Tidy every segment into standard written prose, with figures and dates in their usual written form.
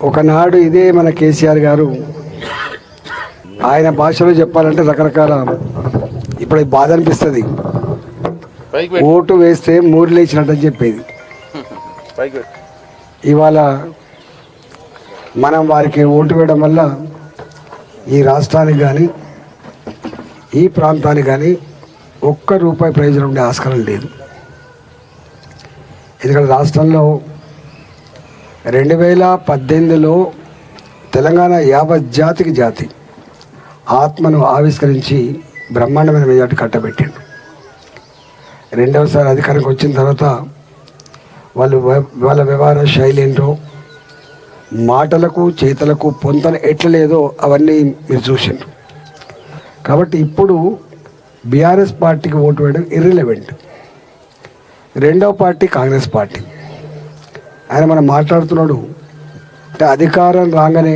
ఒకనాడు ఇదే మన కేసీఆర్ గారు ఆయన భాషలో చెప్పాలంటే రకరకాల ఇప్పుడు బాధ అనిపిస్తుంది. ఓటు వేస్తే మూడు లేచినట్టు చెప్పేది. ఇవాళ మనం వారికి ఓటు వేయడం వల్ల ఈ రాష్ట్రానికి కానీ ఈ ప్రాంతానికి కానీ ఒక్క రూపాయి ప్రయోజనం ఉండే ఆస్కారం లేదు. ఎందుకంటే రాష్ట్రంలో 2018లో తెలంగాణ యావత్ జాతికి జాతి ఆత్మను ఆవిష్కరించి బ్రహ్మాండమైన మెజార్టీ కట్టబెట్టిండు. రెండవసారి అధికారానికి వచ్చిన తర్వాత వాళ్ళ వ్యవహార శైలి ఏంటో, మాటలకు చేతలకు పొంతన ఎట్లా లేదో అవన్నీ మీరు చూసిండ్రు. కాబట్టి ఇప్పుడు బీఆర్ఎస్ పార్టీకి ఓటు వేయడం ఇర్రిలెవెంట్. రెండవ పార్టీ కాంగ్రెస్ పార్టీ. ఆయన మనం మాట్లాడుతున్నాడు అంటే అధికారం రాగానే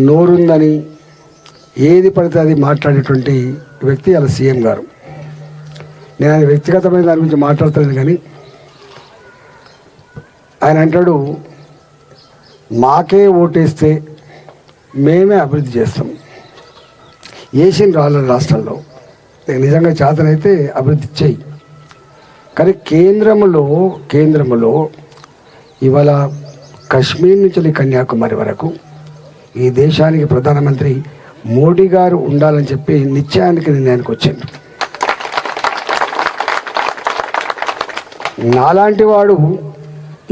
నోరుందని ఏది పడితే అది మాట్లాడేటువంటి వ్యక్తి అలా సీఎం గారు. నేను ఆయన వ్యక్తిగతమైన దాని గురించి మాట్లాడతాను, కానీ ఆయన అంటాడు మాకే ఓటేస్తే మేమే అభివృద్ధి చేస్తాం. వేసిన రాళ్ళ రాష్ట్రంలో నిజంగా చేతనైతే అభివృద్ధి చేయి. కానీ కేంద్రంలో ఇవాళ కశ్మీర్ నుంచి కన్యాకుమారి వరకు ఈ దేశానికి ప్రధానమంత్రి మోడీ గారు ఉండాలని చెప్పి నిర్ణయానికి వచ్చింది. నాలాంటి వాడు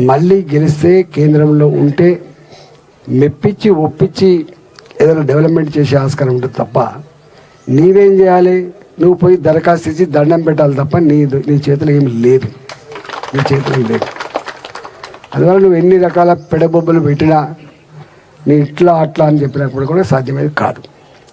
మళ్ళీ గెలిస్తే కేంద్రంలో ఉంటే మెప్పించి ఒప్పించి ఏదైనా డెవలప్మెంట్ చేసే ఆస్కారం ఉంటుంది తప్ప నీవేం చేయాలి? నువ్వు పోయి దరఖాస్తు ఇచ్చి దండం పెట్టాలి తప్ప నీ చేతిలో ఏమి లేదు. అందువల్ల నువ్వు ఎన్ని రకాల పెడబొబ్బలు పెట్టినా నీ ఇట్లా అట్లా అని చెప్పినప్పుడు కూడా సాధ్యమేది కాదు.